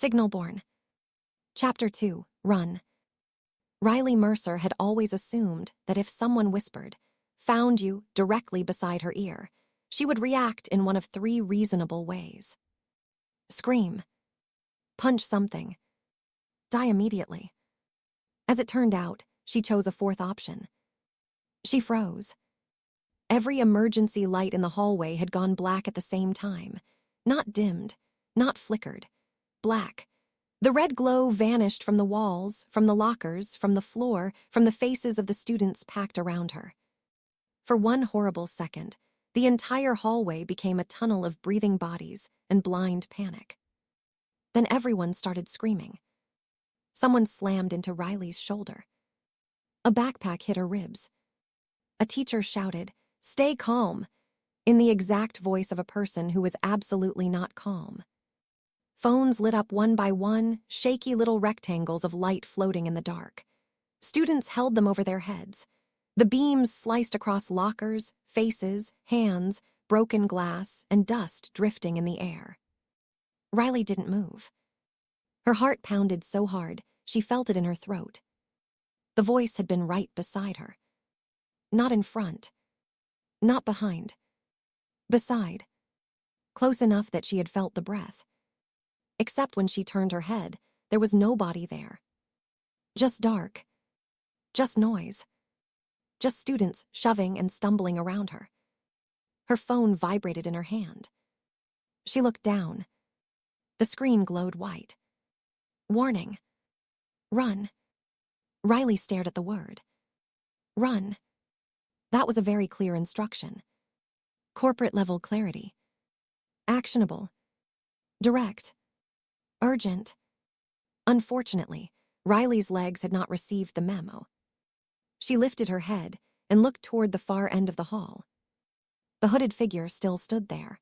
Signalborn. Chapter 2, Run. Riley Mercer had always assumed that if someone whispered, "Found you," directly beside her ear, she would react in one of three reasonable ways. Scream. Punch something. Die immediately. As it turned out, she chose a fourth option. She froze. Every emergency light in the hallway had gone black at the same time. Not dimmed, not flickered. Black. The red glow vanished from the walls, from the lockers, from the floor, from the faces of the students packed around her. For one horrible second, the entire hallway became a tunnel of breathing bodies and blind panic. Then everyone started screaming. Someone slammed into Riley's shoulder. A backpack hit her ribs. A teacher shouted, "Stay calm," in the exact voice of a person who was absolutely not calm. Phones lit up one by one, shaky little rectangles of light floating in the dark. Students held them over their heads. The beams sliced across lockers, faces, hands, broken glass, and dust drifting in the air. Riley didn't move. Her heart pounded so hard, she felt it in her throat. The voice had been right beside her. Not in front. Not behind. Beside. Close enough that she had felt the breath. Except when she turned her head, there was nobody there. Just dark. Just noise. Just students shoving and stumbling around her. Her phone vibrated in her hand. She looked down. The screen glowed white. Warning. Run. Riley stared at the word. Run. That was a very clear instruction. Corporate-level clarity. Actionable. Direct. Urgent. Unfortunately, Riley's legs had not received the memo. She lifted her head and looked toward the far end of the hall. The hooded figure still stood there.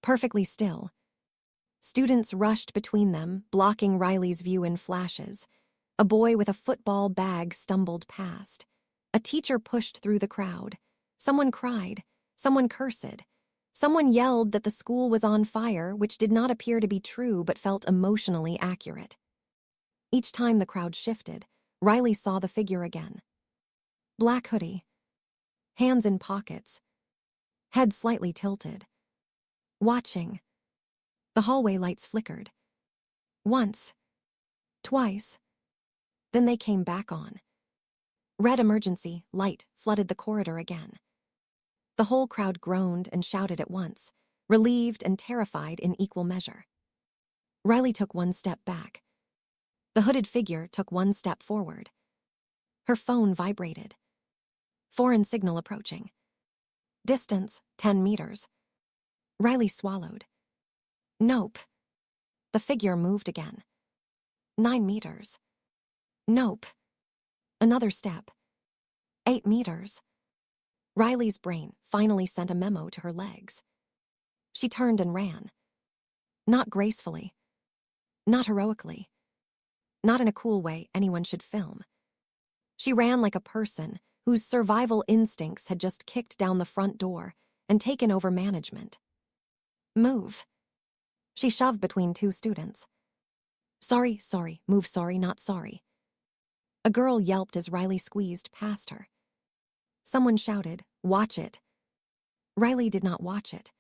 Perfectly still. Students rushed between them, blocking Riley's view in flashes. A boy with a football bag stumbled past. A teacher pushed through the crowd. Someone cried. Someone cursed. Someone yelled that the school was on fire, which did not appear to be true but felt emotionally accurate. Each time the crowd shifted, Riley saw the figure again. Black hoodie. Hands in pockets. Head slightly tilted. Watching. The hallway lights flickered. Once. Twice. Then they came back on. Red emergency light flooded the corridor again. The whole crowd groaned and shouted at once, relieved and terrified in equal measure. Riley took one step back. The hooded figure took one step forward. Her phone vibrated. Foreign signal approaching. Distance, 10 meters. Riley swallowed. Nope. The figure moved again. 9 meters. Nope. Another step. 8 meters. Riley's brain finally sent a memo to her legs. She turned and ran. Not gracefully. Not heroically. Not in a cool way anyone should film. She ran like a person whose survival instincts had just kicked down the front door and taken over management. Move. She shoved between two students. Sorry, move sorry, not sorry. A girl yelped as Riley squeezed past her. Someone shouted, "Watch it." Riley did not watch it.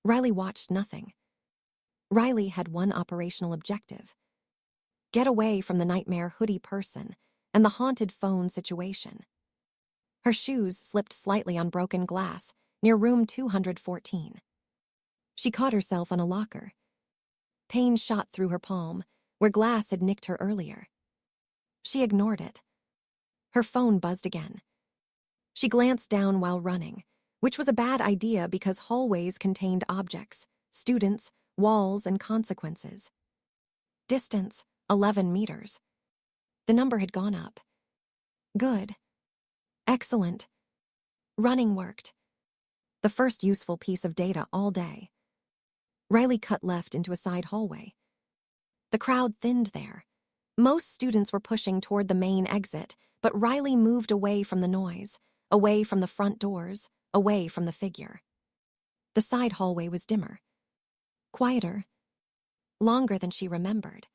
Riley watched nothing. Riley had one operational objective. Get away from the nightmare hoodie person and the haunted phone situation. Her shoes slipped slightly on broken glass near room 214. She caught herself on a locker. Pain shot through her palm, where glass had nicked her earlier. She ignored it. Her phone buzzed again. She glanced down while running, which was a bad idea because hallways contained objects, students, walls, and consequences. Distance, 11 meters. The number had gone up. Good. Excellent. Running worked. The first useful piece of data all day. Riley cut left into a side hallway. The crowd thinned there. Most students were pushing toward the main exit, but Riley moved away from the noise, away from the front doors, away from the figure. The side hallway was dimmer. Quieter. longer than she remembered.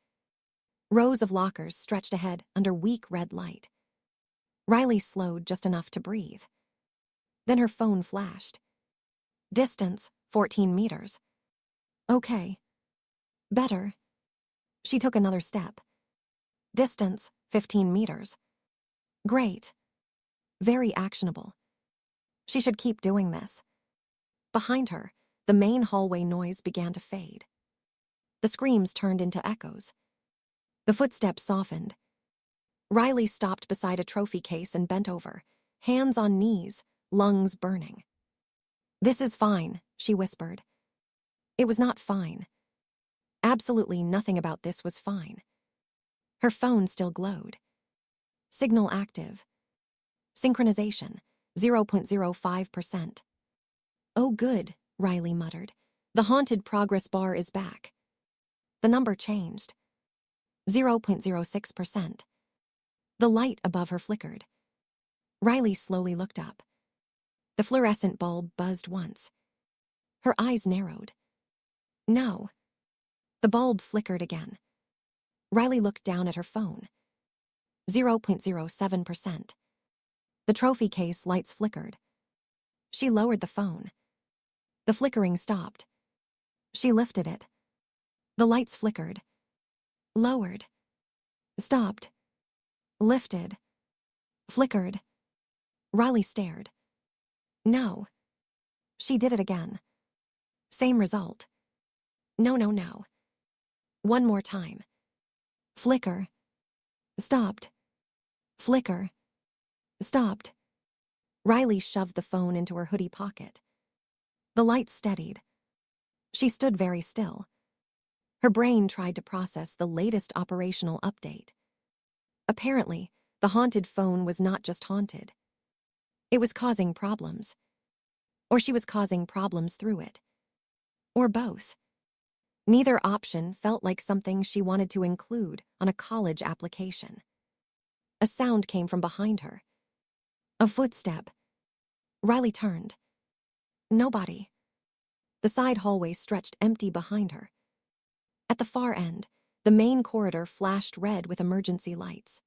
Rows of lockers stretched ahead under weak red light. Riley slowed just enough to breathe. Then her phone flashed. Distance, 14 meters. Okay. Better. She took another step. Distance, 15 meters. Great. Very actionable. She should keep doing this. Behind her, the main hallway noise began to fade. The screams turned into echoes. The footsteps softened. Riley stopped beside a trophy case and bent over, hands on knees, lungs burning. "This is fine," she whispered. It was not fine. Absolutely nothing about this was fine. Her phone still glowed. Signal active. Synchronization, 0.05%. "Oh good," Riley muttered. "The haunted progress bar is back." The number changed. 0.06%. The light above her flickered. Riley slowly looked up. The fluorescent bulb buzzed once. Her eyes narrowed. No. The bulb flickered again. Riley looked down at her phone. 0.07%. The trophy case lights flickered. She lowered the phone. The flickering stopped. She lifted it. The lights flickered. Lowered. Stopped. Lifted. Flickered. Riley stared. No. She did it again. Same result. No, no, no. One more time. Flicker. Stopped. Flicker. Stopped. Riley shoved the phone into her hoodie pocket. The lights steadied. She stood very still. Her brain tried to process the latest operational update. Apparently, the haunted phone was not just haunted. It was causing problems. Or she was causing problems through it. Or both. Neither option felt like something she wanted to include on a college application. A sound came from behind her. A footstep. Riley turned. Nobody. The side hallway stretched empty behind her. At the far end, the main corridor flashed red with emergency lights.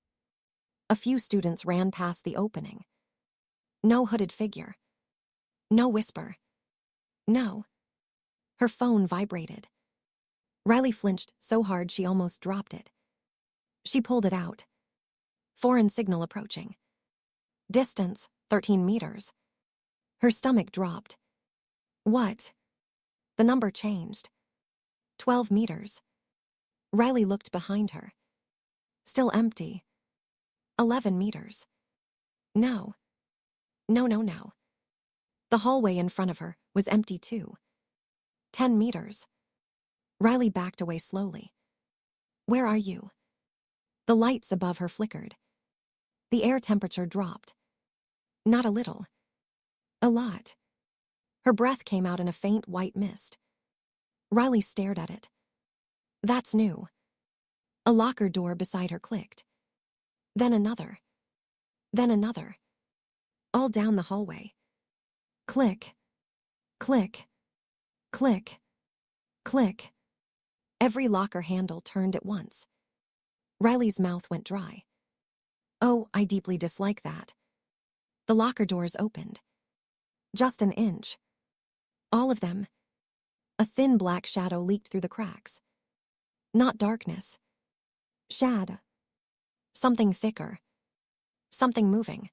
A few students ran past the opening. No hooded figure. No whisper. No. Her phone vibrated. Riley flinched so hard she almost dropped it. She pulled it out. Foreign signal approaching. Distance, 13 meters. Her stomach dropped. What? The number changed. 12 meters. Riley looked behind her. Still empty. 11 meters. No. No, no, no. The hallway in front of her was empty too. 10 meters. Riley backed away slowly. Where are you? The lights above her flickered. The air temperature dropped. Not a little. A lot. Her breath came out in a faint white mist. Riley stared at it. That's new. A locker door beside her clicked. Then another. Then another. All down the hallway. Click. Click. Click. Click. Every locker handle turned at once. Riley's mouth went dry. Oh, I deeply dislike that. The locker doors opened. Just an inch. All of them. A thin black shadow leaked through the cracks. Not darkness. Shadow. Something thicker. Something moving.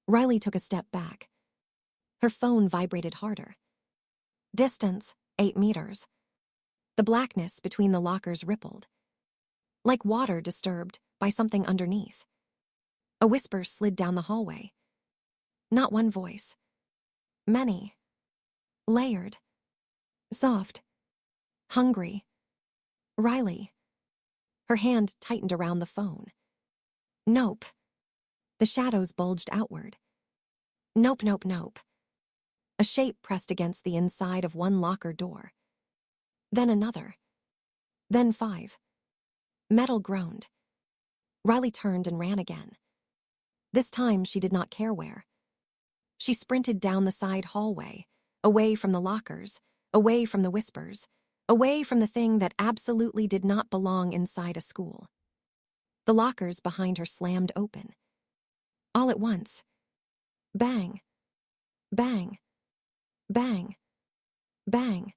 Riley took a step back. Her phone vibrated harder. Distance, 8 meters. The blackness between the lockers rippled. Like water disturbed by something underneath. A whisper slid down the hallway. Not one voice. Many. Layered. Soft. Hungry. Riley. Her hand tightened around the phone. Nope. The shadows bulged outward. Nope, nope, nope. A shape pressed against the inside of one locker door. Then another. Then 5. Metal groaned. Riley turned and ran again. This time she did not care where. She sprinted down the side hallway, away from the lockers, away from the whispers, away from the thing that absolutely did not belong inside a school. The lockers behind her slammed open. All at once. Bang. Bang. Bang. Bang.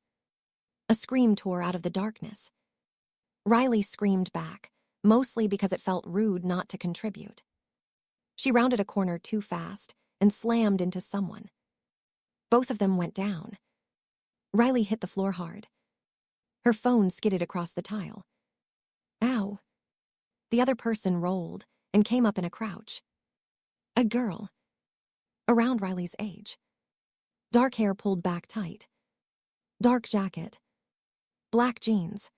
A scream tore out of the darkness. Riley screamed back, mostly because it felt rude not to contribute. She rounded a corner too fast and slammed into someone. Both of them went down. Riley hit the floor hard. Her phone skidded across the tile. Ow. The other person rolled and came up in a crouch. A girl. Around Riley's age. Dark hair pulled back tight. Dark jacket. Black jeans.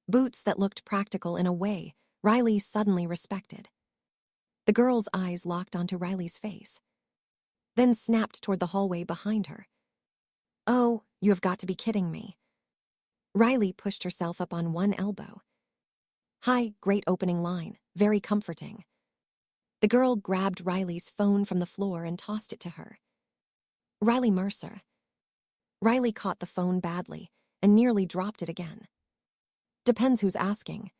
Boots that looked practical in a way Riley suddenly respected. The girl's eyes locked onto Riley's face, then snapped toward the hallway behind her. Oh, you have got to be kidding me. Riley pushed herself up on one elbow. Hi, great opening line, very comforting. The girl grabbed Riley's phone from the floor and tossed it to her. Riley Mercer. Riley caught the phone badly and nearly dropped it again. Depends who's asking.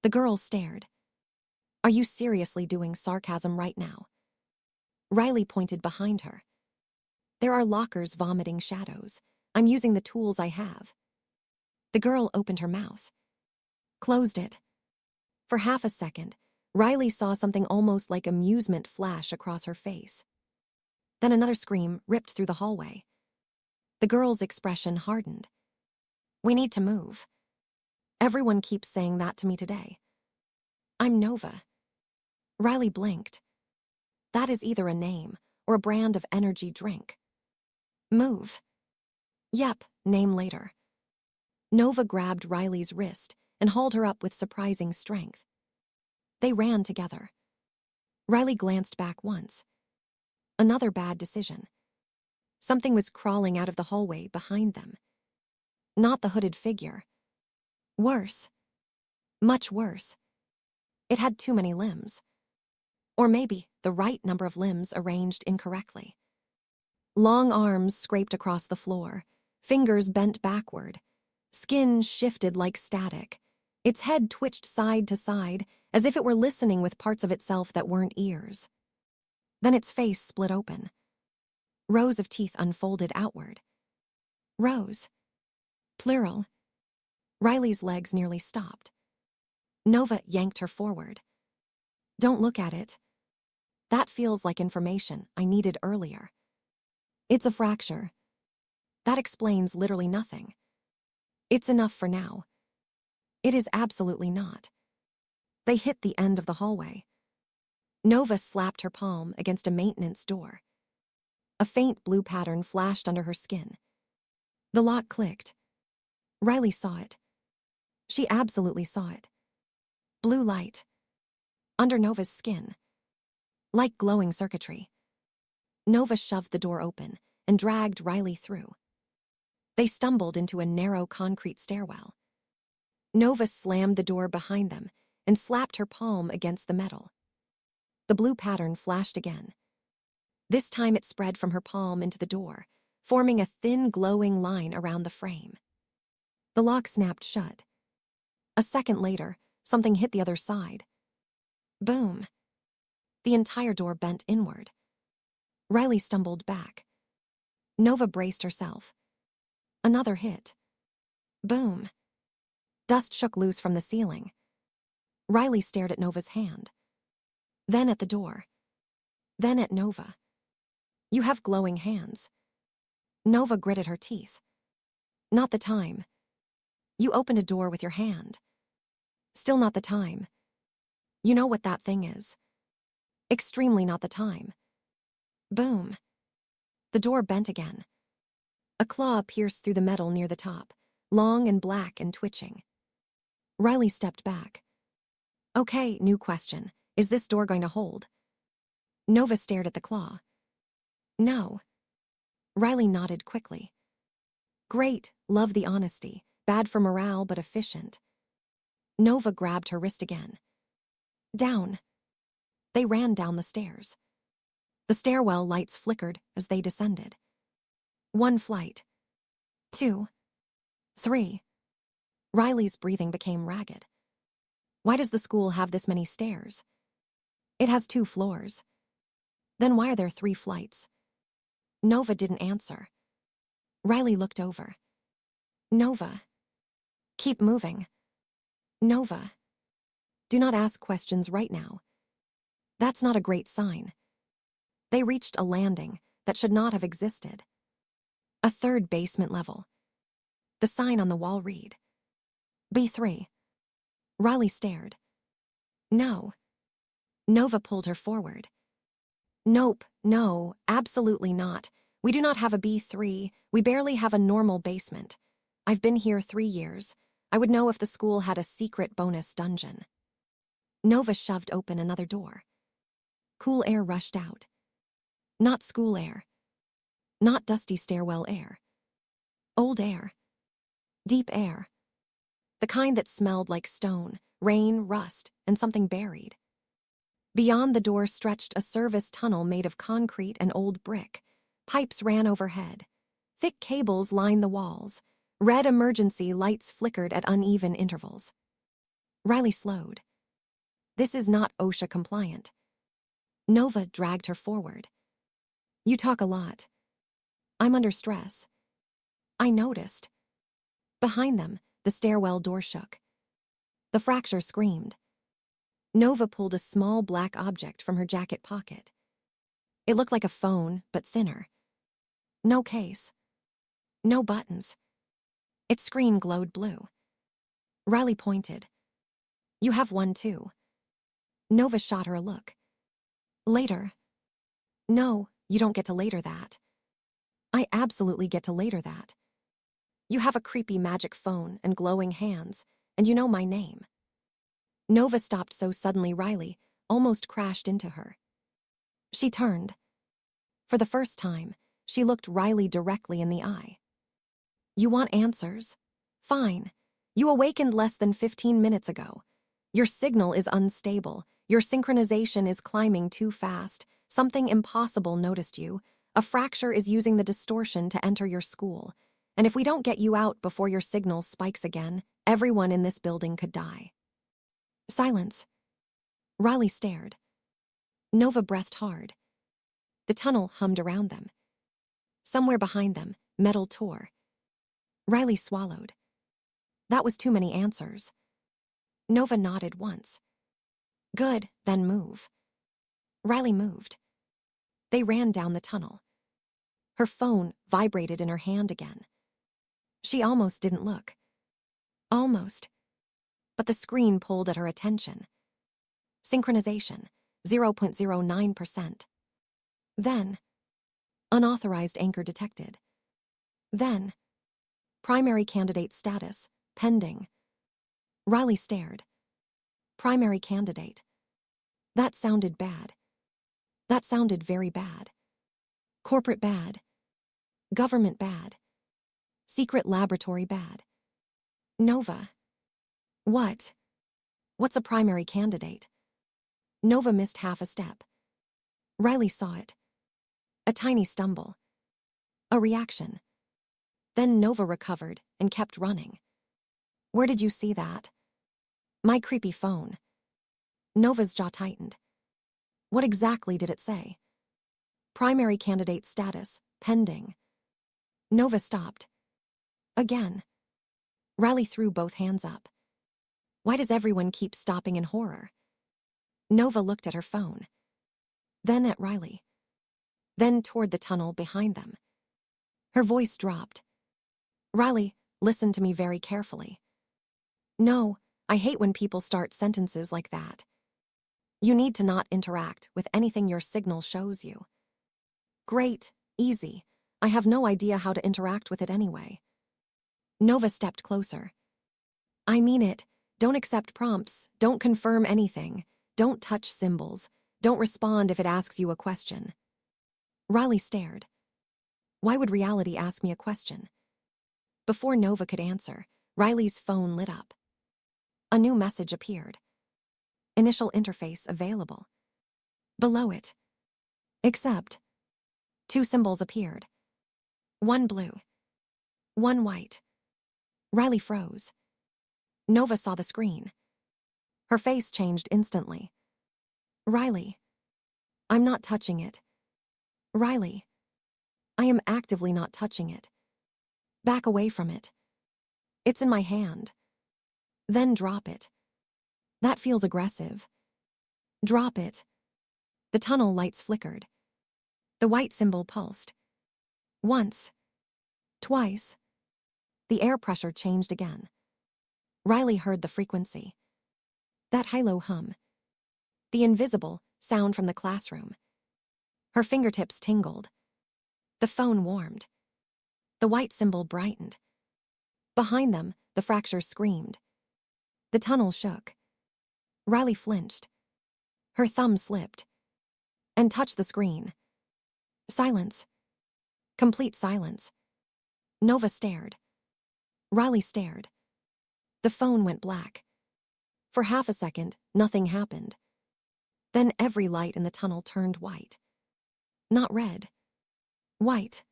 The girl stared. Are you seriously doing sarcasm right now? Riley pointed behind her. There are lockers vomiting shadows. I'm using the tools I have. The girl opened her mouth. Closed it. For half a second, Riley saw something almost like amusement flash across her face. Then another scream ripped through the hallway. The girl's expression hardened. We need to move. Everyone keeps saying that to me today. I'm Nova. Riley blinked. That is either a name or a brand of energy drink. Move. Yep, name later. Nova grabbed Riley's wrist and hauled her up with surprising strength. They ran together. Riley glanced back once. Another bad decision. Something was crawling out of the hallway behind them. Not the hooded figure. Worse. Much worse. It had too many limbs. Or maybe the right number of limbs arranged incorrectly. Long arms scraped across the floor, fingers bent backward. Skin shifted like static. Its head twitched side to side, as if it were listening with parts of itself that weren't ears. Then its face split open. Rows of teeth unfolded outward. Rows. Plural. Riley's legs nearly stopped. Nova yanked her forward. Don't look at it. That feels like information I needed earlier. It's a fracture. That explains literally nothing. It's enough for now. It is absolutely not. They hit the end of the hallway. Nova slapped her palm against a maintenance door. A faint blue pattern flashed under her skin. The lock clicked. Riley saw it. She absolutely saw it. Blue light. Under Nova's skin. Like glowing circuitry. Nova shoved the door open and dragged Riley through. They stumbled into a narrow concrete stairwell. Nova slammed the door behind them and slapped her palm against the metal. The blue pattern flashed again. This time it spread from her palm into the door, forming a thin glowing line around the frame. The lock snapped shut. A second later, something hit the other side. Boom. The entire door bent inward. Riley stumbled back. Nova braced herself. Another hit. Boom. Dust shook loose from the ceiling. Riley stared at Nova's hand. Then at the door. Then at Nova. You have glowing hands. Nova gritted her teeth. Not the time. You opened a door with your hand. Still not the time. You know what that thing is. Extremely not the time. Boom. The door bent again. A claw pierced through the metal near the top, long and black and twitching. Riley stepped back. Okay, new question. Is this door going to hold? Nova stared at the claw. No. Riley nodded quickly. Great, love the honesty. Bad for morale, but efficient. Nova grabbed her wrist again. Down. They ran down the stairs. The stairwell lights flickered as they descended. 1 flight. 2. 3. Riley's breathing became ragged. Why does the school have this many stairs? It has 2 floors. Then why are there 3 flights? Nova didn't answer. Riley looked over. Nova. Keep moving. Nova. Do not ask questions right now. That's not a great sign. They reached a landing that should not have existed. A 3rd basement level. The sign on the wall read, B3. Riley stared. No. Nova pulled her forward. Nope, no, absolutely not. We do not have a B3. We barely have a normal basement. I've been here 3 years. I would know if the school had a secret bonus dungeon. Nova shoved open another door. Cool air rushed out. Not school air. Not dusty stairwell air. Old air. Deep air. The kind that smelled like stone, rain, rust, and something buried. Beyond the door stretched a service tunnel made of concrete and old brick. Pipes ran overhead. Thick cables lined the walls. Red emergency lights flickered at uneven intervals. Riley slowed. This is not OSHA compliant. Nova dragged her forward. You talk a lot. I'm under stress. I noticed. Behind them, the stairwell door shook. The fracture screamed. Nova pulled a small black object from her jacket pocket. It looked like a phone, but thinner. No case. No buttons. Its screen glowed blue. Riley pointed. You have one too. Nova shot her a look. Later. No, you don't get to later that. I absolutely get to later that. You have a creepy magic phone and glowing hands, and you know my name. Nova stopped so suddenly Riley almost crashed into her. She turned. For the first time, she looked Riley directly in the eye. You want answers? Fine. You awakened less than 15 minutes ago. Your signal is unstable. Your synchronization is climbing too fast. Something impossible noticed you. A fracture is using the distortion to enter your school. And if we don't get you out before your signal spikes again, everyone in this building could die. Silence. Riley stared. Nova breathed hard. The tunnel hummed around them. Somewhere behind them, metal tore. Riley swallowed. That was too many answers. Nova nodded once. Good, then move. Riley moved. They ran down the tunnel. Her phone vibrated in her hand again. She almost didn't look. Almost. But the screen pulled at her attention. Synchronization, 0.09%. Then, unauthorized anchor detected. Then, primary candidate status, pending. Riley stared. Primary candidate. That sounded bad. That sounded very bad. Corporate bad. Government bad. Secret laboratory bad. Nova. What? What's a primary candidate? Nova missed half a step. Riley saw it. A tiny stumble. A reaction. Then Nova recovered and kept running. Where did you see that? My creepy phone. Nova's jaw tightened. What exactly did it say? Primary candidate status, pending. Nova stopped. Again. Riley threw both hands up. Why does everyone keep stopping in horror? Nova looked at her phone. Then at Riley. Then toward the tunnel behind them. Her voice dropped. Riley, listen to me very carefully. No, I hate when people start sentences like that. You need to not interact with anything your signal shows you. Great, easy. I have no idea how to interact with it anyway. Nova stepped closer. I mean it. Don't accept prompts. Don't confirm anything. Don't touch symbols. Don't respond if it asks you a question. Riley stared. Why would reality ask me a question? Before Nova could answer, Riley's phone lit up. A new message appeared. Initial interface available. Below it. Accept. 2 symbols appeared. One blue. One white. Riley froze. Nova saw the screen. Her face changed instantly. Riley. I'm not touching it. Riley. I am actively not touching it. Back away from it. It's in my hand. Then drop it. That feels aggressive. Drop it. The tunnel lights flickered. The white symbol pulsed. Once. Twice. The air pressure changed again. Riley heard the frequency. That high-low hum. The invisible sound from the classroom. Her fingertips tingled. The phone warmed. The white symbol brightened. Behind them, the fracture screamed. The tunnel shook. Riley flinched. Her thumb slipped and touched the screen. Silence. Complete silence. Nova stared. Riley stared. The phone went black. For half a second, nothing happened. Then every light in the tunnel turned white. Not red. White.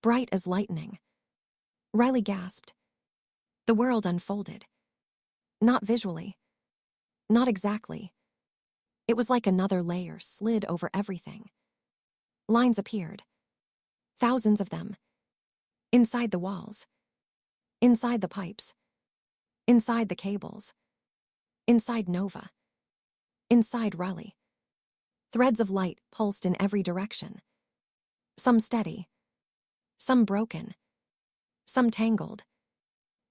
Bright as lightning. Riley gasped. The world unfolded. Not visually. Not exactly. It was like another layer slid over everything. Lines appeared. Thousands of them. Inside the walls. Inside the pipes. Inside the cables. Inside Nova. Inside Riley. Threads of light pulsed in every direction. Some steady. Some broken. Some tangled.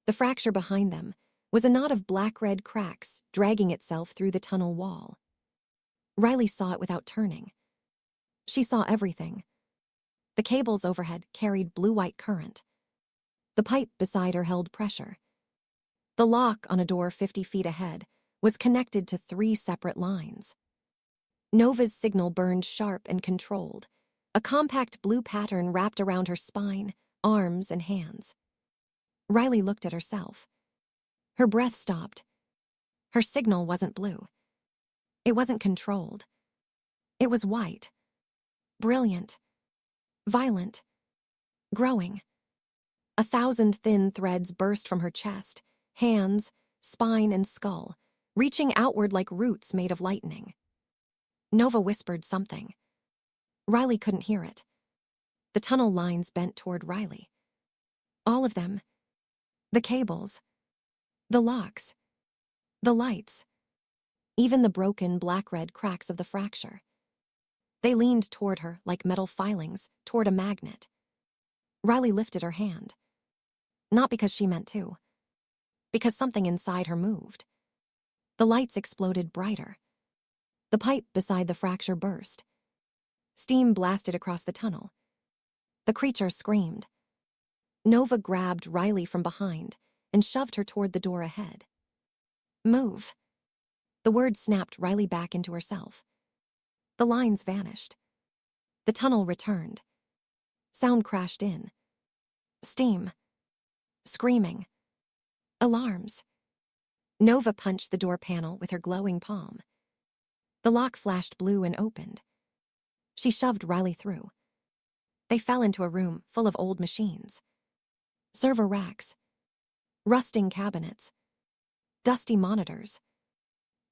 The fracture behind them was a knot of black-red cracks dragging itself through the tunnel wall. Riley saw it without turning. She saw everything. The cables overhead carried blue-white current. The pipe beside her held pressure. The lock on a door 50 feet ahead was connected to 3 separate lines. Nova's signal burned sharp and controlled. A compact blue pattern wrapped around her spine, arms, and hands. Riley looked at herself. Her breath stopped. Her signal wasn't blue. It wasn't controlled. It was white. Brilliant. Violent. Growing. 1,000 thin threads burst from her chest, hands, spine, and skull, reaching outward like roots made of lightning. Nova whispered something. Riley couldn't hear it. The tunnel lines bent toward Riley. All of them. The cables. The locks. The lights. Even the broken black-red cracks of the fracture. They leaned toward her like metal filings toward a magnet. Riley lifted her hand. Not because she meant to. Because something inside her moved. The lights exploded brighter. The pipe beside the fracture burst. Steam blasted across the tunnel. The creature screamed. Nova grabbed Riley from behind and shoved her toward the door ahead. Move. The word snapped Riley back into herself. The lines vanished. The tunnel returned. Sound crashed in. Steam. Screaming. Alarms. Nova punched the door panel with her glowing palm. The lock flashed blue and opened. She shoved Riley through. They fell into a room full of old machines. Server racks. Rusting cabinets. Dusty monitors.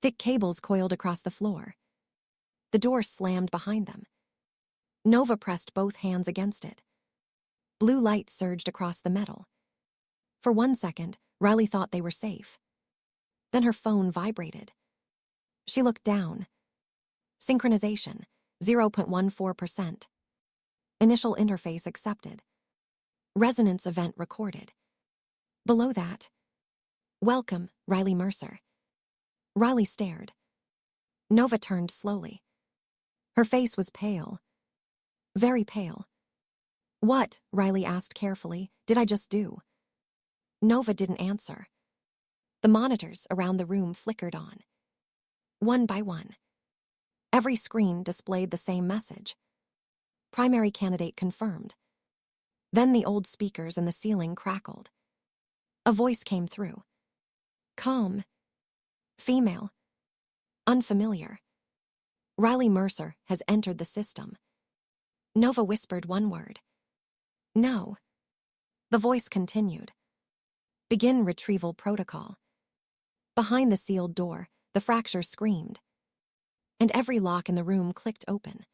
Thick cables coiled across the floor. The door slammed behind them. Nova pressed both hands against it. Blue light surged across the metal. For 1 second, Riley thought they were safe. Then her phone vibrated. She looked down. Synchronization, 0.14%. Initial interface accepted. Resonance event recorded. Below that, welcome, Riley Mercer. Riley stared. Nova turned slowly. Her face was pale. Very pale. What, Riley asked carefully, did I just do? Nova didn't answer. The monitors around the room flickered on. One by one. Every screen displayed the same message. Primary candidate confirmed. Then the old speakers in the ceiling crackled. A voice came through. Calm. Female. Unfamiliar. Riley Mercer has entered the system. Nova whispered one word. No. The voice continued. Begin retrieval protocol. Behind the sealed door, the fracture screamed, and every lock in the room clicked open.